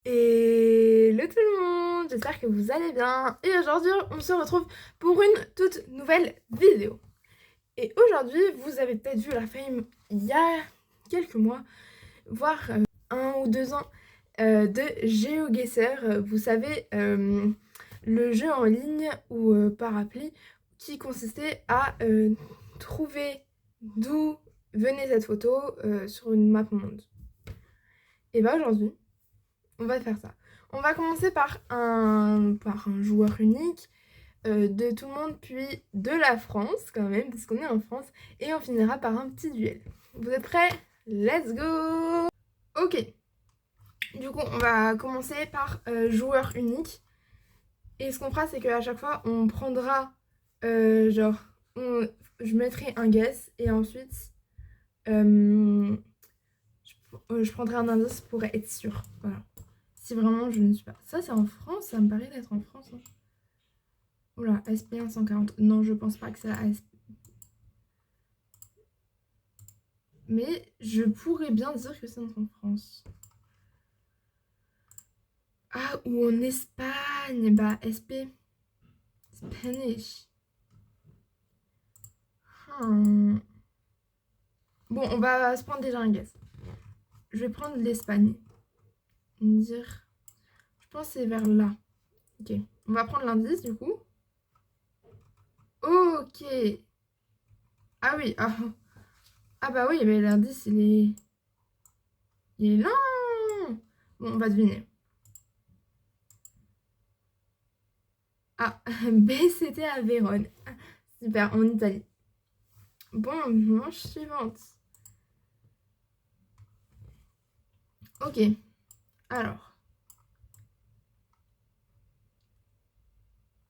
Hello tout le monde, j'espère que vous allez bien. Et aujourd'hui, on se retrouve pour une toute nouvelle vidéo. Et aujourd'hui, vous avez peut-être vu la fame il y a quelques mois, voire 1 ou 2 ans, de GeoGuessr. Vous savez, le jeu en ligne ou par appli qui consistait à trouver d'où venait cette photo sur une map monde. Et bah aujourd'hui, on va faire ça. On va commencer par un joueur unique de tout le monde, puis de la France quand même, parce qu'on est en France, et on finira par un petit duel. Vous êtes prêts? Let's go! Ok, du coup on va commencer par joueur unique. Et ce qu'on fera, c'est qu'à chaque fois, on prendra, genre, je mettrai un guess, et ensuite, euh, je prendrai un indice pour être sûr. Voilà. Si vraiment je ne suis pas. Ça, c'est en France, ça me paraît d'être en France. Hein. Oula, SP1 140. Non, je pense pas que c'est ASP. Mais je pourrais bien dire que c'est en France. Ah, ou en Espagne. Bah, SP. Spanish. Hmm. Bon, on va se prendre déjà un guess. Je vais prendre l'Espagne. Dire. Je pense que c'est vers là. Ok. On va prendre l'indice du coup. Ok. Ah oui. Ah, ah bah oui, mais l'indice il est. Il est là. Bon, on va deviner. Ah, B, c'était à Vérone. Super, en Italie. Bon, manche suivante. Ok, alors.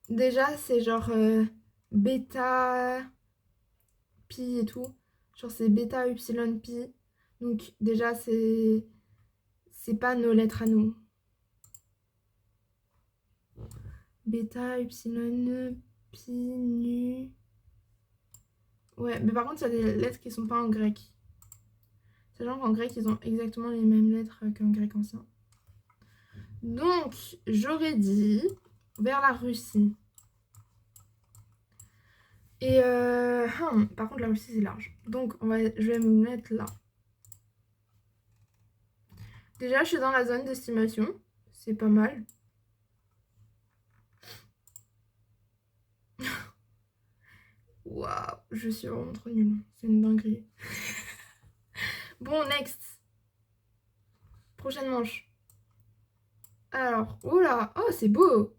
Déjà, c'est genre bêta, pi et tout. Genre, c'est bêta, epsilon, pi. Donc, déjà, c'est pas nos lettres à nous. Bêta, epsilon, pi, nu. Ouais, mais par contre, il y a des lettres qui sont pas en grec. C'est genre qu'en grec, ils ont exactement les mêmes lettres qu'en grec ancien. Donc, j'aurais dit vers la Russie. Et par contre, la Russie, c'est large. Donc, je vais me mettre là. Déjà, je suis dans la zone d'estimation. C'est pas mal. Waouh, je suis vraiment trop nulle. C'est une dinguerie. Bon, next. Prochaine manche. Alors, oh là, oh, c'est beau.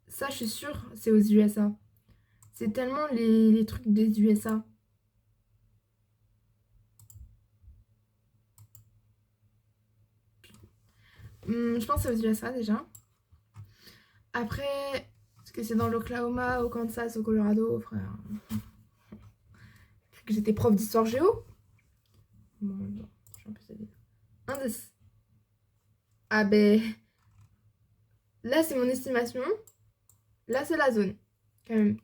Ça, je suis sûre, c'est aux USA. C'est tellement les trucs des USA. Je pense que c'est aux USA déjà. Après, est-ce que c'est dans l'Oklahoma, au Kansas, au Colorado, frère? Que j'étais prof d'histoire géo? Bon, non, je suis un peu sadée. Indice. Ah ben, là c'est mon estimation. Là c'est la zone, quand même.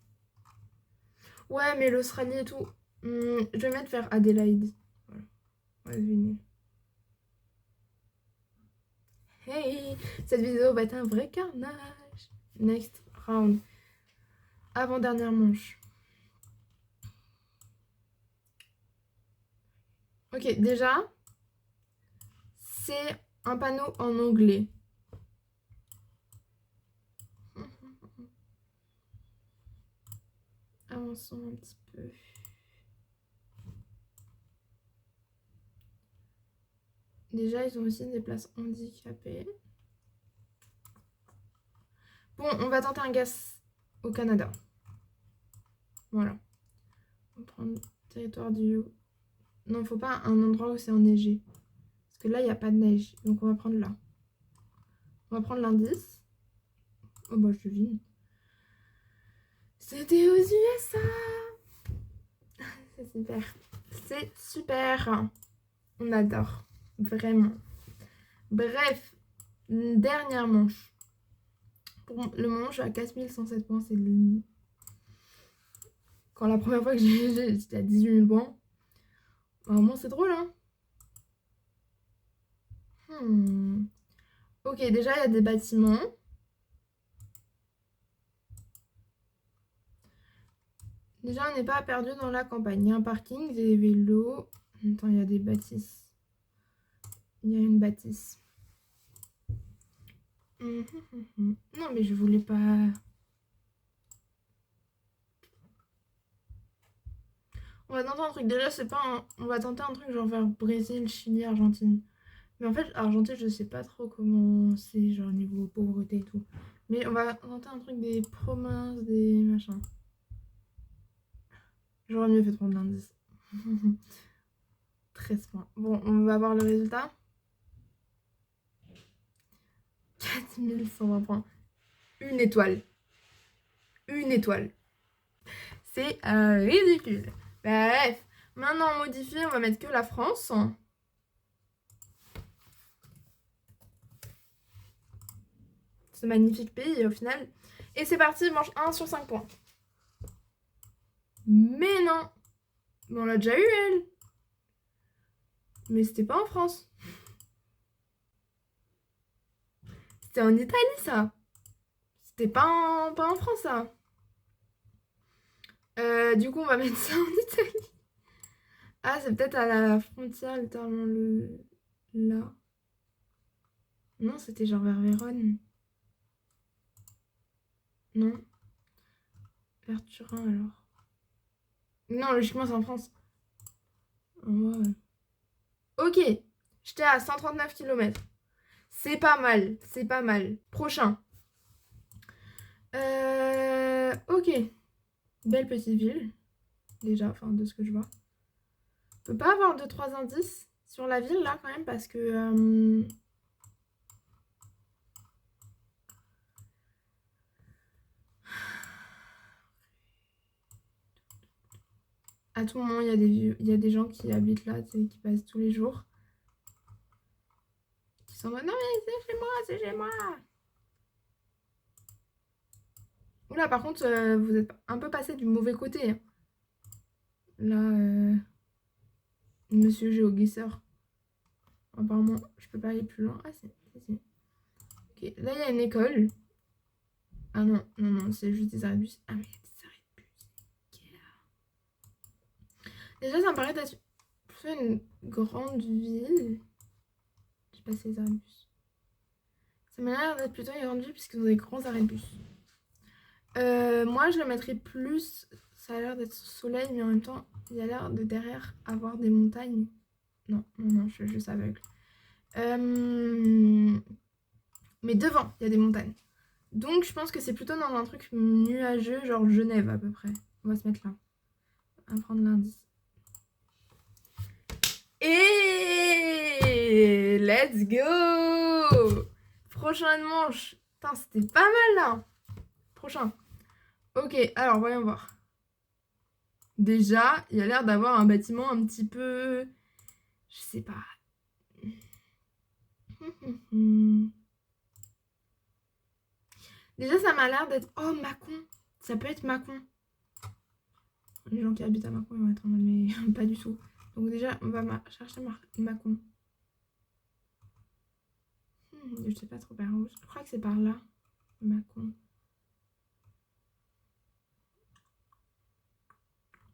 Ouais, mais l'Australie et tout. Je vais mettre vers Adélaïde. Voilà, on va deviner. Hey, cette vidéo va être un vrai carnage. Next round. Avant-dernière manche. Ok, déjà, c'est un panneau en anglais. Avançons un petit peu. Déjà, ils ont aussi des places handicapées. Bon, on va tenter un gas au Canada. Voilà. On va prendre territoire du... Non, faut pas un endroit où c'est enneigé. Parce que là, il n'y a pas de neige. Donc, on va prendre là. On va prendre l'indice. Oh, bah, je devine. C'était aux USA. C'est super. C'est super. On adore. Vraiment. Bref, une dernière manche. Pour le moment, je suis à 4107 points. C'est quand la première fois que j'étais à 18 000 points. Bah, au moins, c'est drôle, hein. Ok, déjà, il y a des bâtiments. Déjà, on n'est pas perdu dans la campagne. Il y a un parking, des vélos. Attends, il y a des bâtisses. Il y a une bâtisse. Non, mais je voulais pas... On va tenter un truc. Déjà, c'est pas un... On va tenter un truc genre vers Brésil, Chili, Argentine. Mais en fait, Argentine, je sais pas trop comment c'est, genre niveau pauvreté et tout. Mais on va tenter un truc des provinces, des machins. J'aurais mieux fait de prendre l'indice. 13 points. Bon, on va voir le résultat. 4120 points. Une étoile. Une étoile. C'est ridicule. Bref. Maintenant, on modifie, on va mettre que la France. Ce magnifique pays, au final. Et c'est parti, manche 1 sur 5 points. Mais non. Mais on l'a déjà eu, elle. Mais c'était pas en France. C'était en Italie, ça. C'était pas en France, ça. Du coup, on va mettre ça en Italie. Ah, c'est peut-être à la frontière, littéralement, là. Non, c'était genre vers Vérone. Non. Vers Turin, alors. Non, logiquement, c'est en France. Ouais. Ok. J'étais à 139 km. C'est pas mal. C'est pas mal. Prochain. Ok. Belle petite ville. Déjà, enfin, de ce que je vois. On peut pas avoir 2-3 indices sur la ville, là, quand même, parce que... à tout moment, il y a des gens qui habitent là, tu sais, qui passent tous les jours. Qui sont en mode, non mais c'est chez moi, c'est chez moi. Oula, par contre, vous êtes un peu passé du mauvais côté, hein. Là, monsieur GeoGuessr. Apparemment, je peux pas aller plus loin. Ah, si. Ok, là, il y a une école. Ah non, non, non, c'est juste des arrêts de bus. Ah, mais il y a des arrêts de bus. Déjà, ça me paraît d'être plutôt une grande ville. Je sais pas si les arrêts de bus. Ça m'a l'air d'être plutôt une grande ville puisqu'ils ont des grands arrêts de bus. Moi, je le mettrais plus. Ça a l'air d'être soleil, mais en même temps, il y a l'air de derrière avoir des montagnes. Non, non, non, je suis juste aveugle. Mais devant, il y a des montagnes. Donc, je pense que c'est plutôt dans un truc nuageux, genre Genève à peu près. On va se mettre là. On va prendre l'indice. Et let's go! Prochaine manche. Putain, c'était pas mal là. Prochain. Ok, alors voyons voir. Déjà, il y a l'air d'avoir un bâtiment un petit peu... Je sais pas. Déjà, ça m'a l'air d'être... Oh, Mâcon. Ça peut être Mâcon. Les gens qui habitent à Mâcon, ils vont être en mode, mais pas du tout. Donc déjà, on va chercher Mâcon. Je sais pas trop par où. Je crois que c'est par là. Mâcon.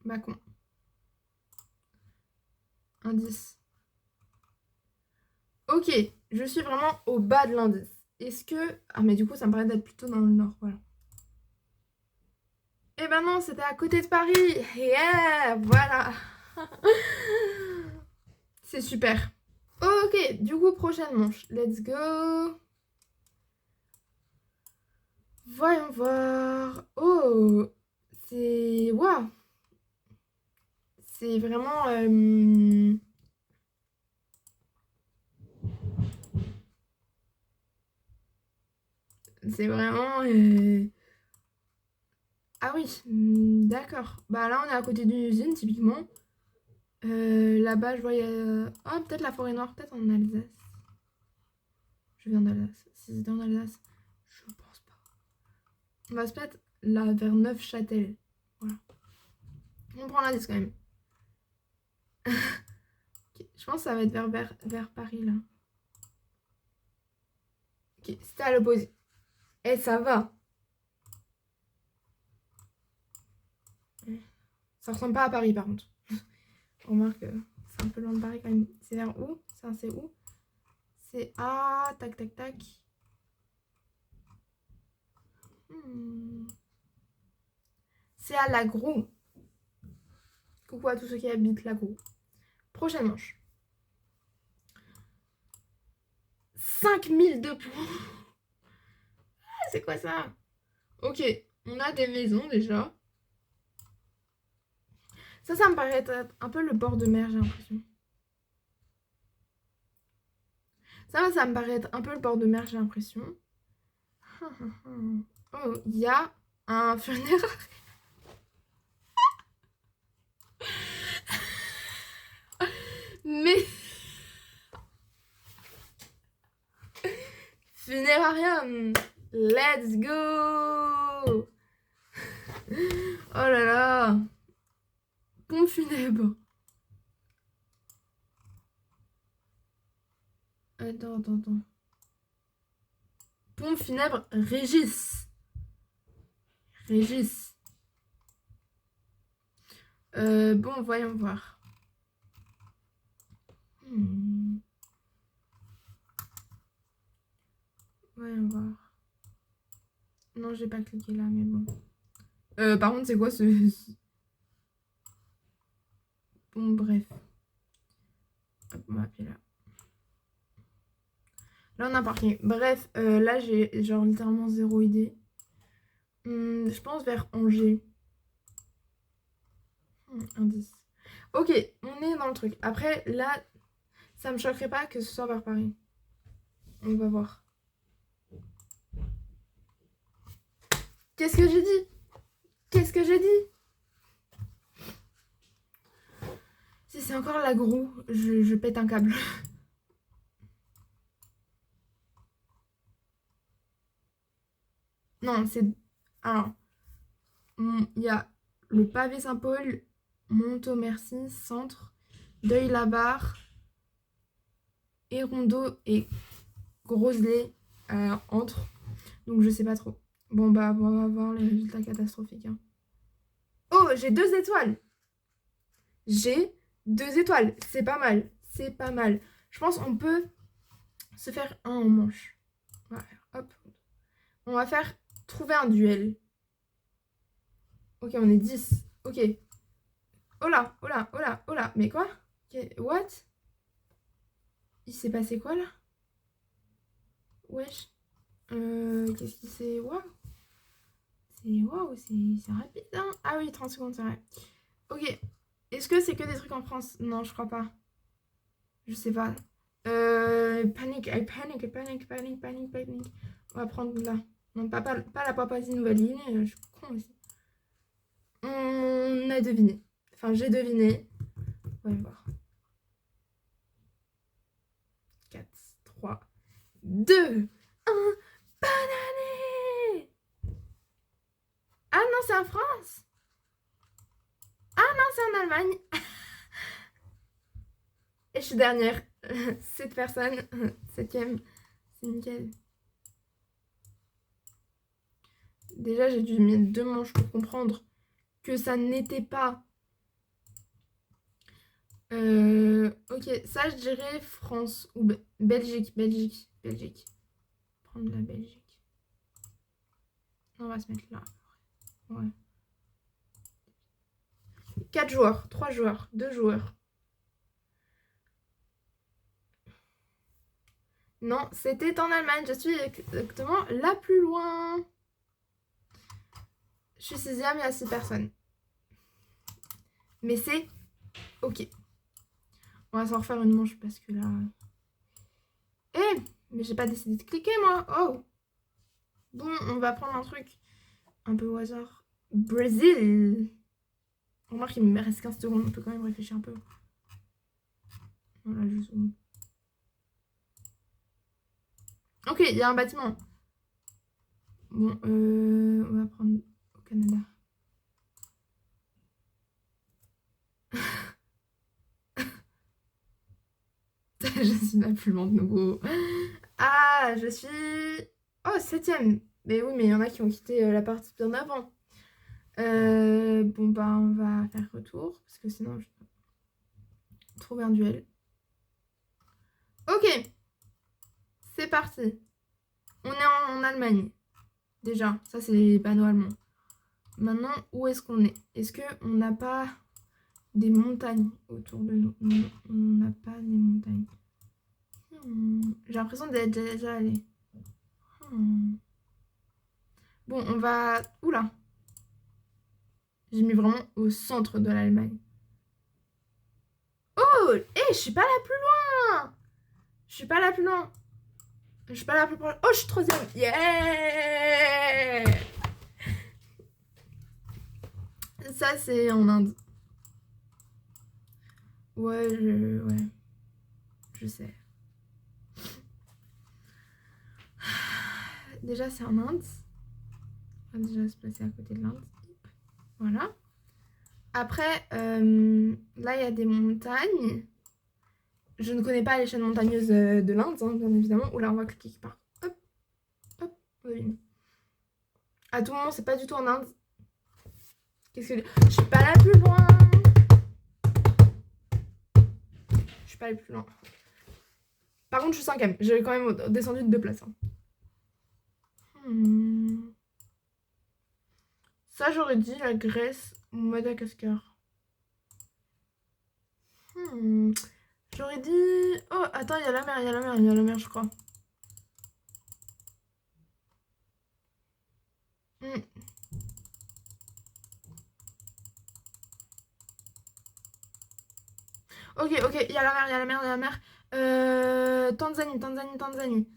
Mâcon. Indice. Ok, je suis vraiment au bas de l'indice. Est-ce que... Ah, mais du coup, ça me paraît d'être plutôt dans le nord, voilà. Eh ben non, c'était à côté de Paris. Yeah, voilà. C'est super. Ok, du coup, prochaine manche. Let's go. Voyons voir. Oh, c'est... Waouh. C'est vraiment... C'est vraiment... Ah oui, d'accord. Bah là, on est à côté d'une usine, typiquement. Là-bas, je vois... Ah, peut-être la forêt noire, peut-être en Alsace. Je viens d'Alsace. Si c'était en Alsace, je pense pas. On va se mettre là, vers Neufchâtel. Voilà. On prend l'indice quand même. Okay. Je pense que ça va être vers Paris, là. Ok, c'était à l'opposé. Eh, ça va. Ça ressemble pas à Paris, par contre. On remarque que c'est un peu loin de Paris quand même. C'est vers où? C'est où? C'est à... Tac, tac, tac. C'est à Lagroux. Coucou à tous ceux qui habitent Lagroux. Prochaine manche. 5002 points. C'est quoi ça? Ok, on a des maisons déjà. Ça me paraît être un peu le bord de mer, j'ai l'impression. Ça me paraît être un peu le bord de mer, j'ai l'impression. Oh, il y a un funéraire. Mais... Funérarium. Let's go. Oh là là. Pompe funèbre. Attends. Pompe funèbre Régis. Bon, voyons voir. Voyons voir. Non, j'ai pas cliqué là, mais bon. Par contre, c'est quoi ce... Bon, bref. Hop, on va appeler là. Là, on a parqué. Bref, là, j'ai genre littéralement zéro idée. Je pense vers Angers. Indice. Ok, on est dans le truc. Après, là, ça me choquerait pas que ce soit vers Paris. On va voir. Qu'est-ce que j'ai dit? Si c'est encore la Groux, je pète un câble. Non, c'est... Alors, il y a le pavé Saint-Paul, Montaut-Merci, Centre, Deuil-la-Barre, Érondeau et Groslay entre. Donc je sais pas trop. Bon bah on va voir les résultats catastrophiques. Hein. Oh, j'ai 2 étoiles. C'est pas mal. Je pense qu'on peut se faire un en manche. On va faire, hop. On va faire trouver un duel. Ok, on est 10. Ok. Oh là. Mais quoi? What? Il s'est passé quoi là? Wesh. Qu'est-ce qui s'est... Waouh. C'est rapide, hein? Ah oui, 30 secondes, c'est vrai. Ok. Est-ce que c'est que des trucs en France? Non, je crois pas. Je sais pas. Panique. On va prendre là. Non, pas la Papouasie-Nouvelle-Guinée. Je suis con aussi. On a deviné. Enfin, j'ai deviné. On va voir. 4, 3, 2, 1. Bonne année! Ah non, c'est en France. Ah non, c'est en Allemagne. Et je suis dernière. 7 personnes. 7ème. C'est nickel. Déjà, j'ai dû mettre 2 manches pour comprendre que ça n'était pas... ok, ça, je dirais France ou Belgique. Prendre la Belgique. On va se mettre là. Ouais. 4 joueurs, 3 joueurs, 2 joueurs. Non, c'était en Allemagne. Je suis exactement la plus loin. Je suis 6ème, il y a 6 personnes. Mais c'est ok. On va s'en refaire une manche parce que là... mais j'ai pas décidé de cliquer, moi. Oh. Bon, on va prendre un truc un peu au hasard. Brésil. Remarque, il me reste 15 secondes. On peut quand même réfléchir un peu. Voilà, je zoome. Ok, il y a un bâtiment. Bon, on va prendre au Canada. Je suis la plus lente de nouveau. Ah, je suis Oh, 7e. Mais oui, mais il y en a qui ont quitté la partie bien avant. Bon, bah, on va faire retour. Parce que sinon, je vais trouver un duel. Ok. C'est parti. On est en Allemagne. Déjà, ça, c'est les panneaux allemands. Maintenant, où est-ce qu'on est? Est-ce qu'on n'a pas des montagnes autour de nous? Non, on n'a pas des montagnes. J'ai l'impression d'être déjà allé. Bon, on va... Oula. J'ai mis vraiment au centre de l'Allemagne. Oh, je suis pas la plus loin. Je suis pas la plus loin. Je suis pas la plus proche. Oh, je suis 3e. Yeah. Ça, c'est en Inde. Ouais, je sais. Déjà, c'est en Inde. On va déjà se placer à côté de l'Inde. Voilà. Après, là, il y a des montagnes. Je ne connais pas les chaînes montagneuses de l'Inde, hein, bien évidemment. Oula, on va cliquer quelque part. Hop, hop, on devine. À tout moment, c'est pas du tout en Inde. Qu'est-ce que... Je suis pas la plus loin. Je suis pas la plus loin. Par contre, je suis 5e. J'ai quand même descendu de 2 places. Hein. Ça, j'aurais dit la Grèce ou Madagascar. J'aurais dit... Oh, attends, il y a la mer, il y a la mer, il y a la mer, je crois. Ok, il y a la mer, il y a la mer, il y a la mer. Tanzanie.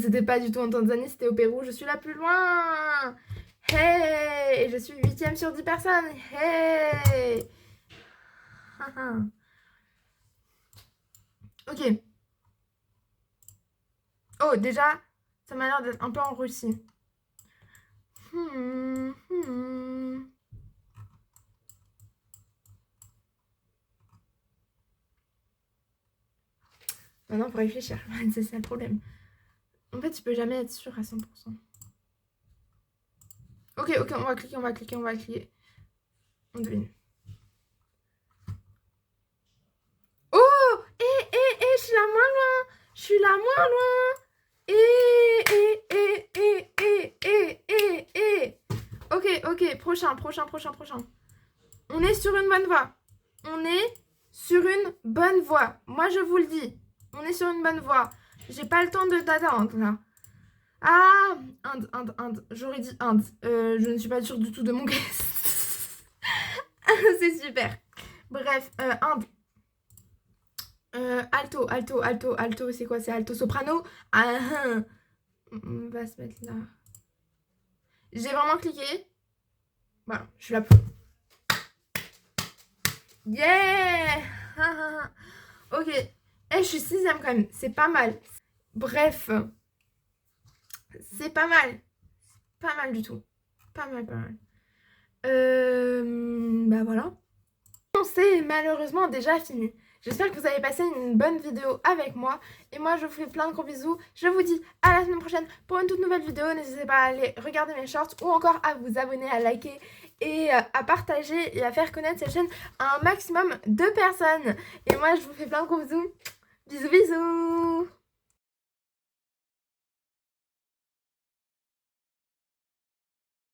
C'était pas du tout en Tanzanie, c'était au Pérou. Je suis la plus loin. Hey! Et je suis 8e sur 10 personnes. Hey! Ok. Oh, déjà, ça m'a l'air d'être un peu en Russie. Maintenant, faut réfléchir. C'est ça le problème. En fait, tu peux jamais être sûr à 100%. Ok, on va cliquer. On devine. Oh! Je suis la moins loin! Je suis la moins loin! Ok, prochain. On est sur une bonne voie. Moi, je vous le dis. On est sur une bonne voie. J'ai pas le temps d'attendre, là. Ah, Inde. J'aurais dit Inde. Je ne suis pas sûre du tout de mon guess. C'est super. Bref, Inde. Alto. C'est quoi? C'est alto soprano? On va se mettre là. J'ai vraiment cliqué. Voilà, je suis là. Yeah. Ok. Je suis 6e quand même. C'est pas mal. Bref. C'est pas mal. Pas mal du tout. Pas mal. Bah voilà. C'est malheureusement déjà fini. J'espère que vous avez passé une bonne vidéo avec moi. Et moi, je vous fais plein de gros bisous. Je vous dis à la semaine prochaine pour une toute nouvelle vidéo. N'hésitez pas à aller regarder mes shorts ou encore à vous abonner, à liker et à partager et à faire connaître cette chaîne à un maximum de personnes. Et moi, je vous fais plein de gros bisous. Bisous.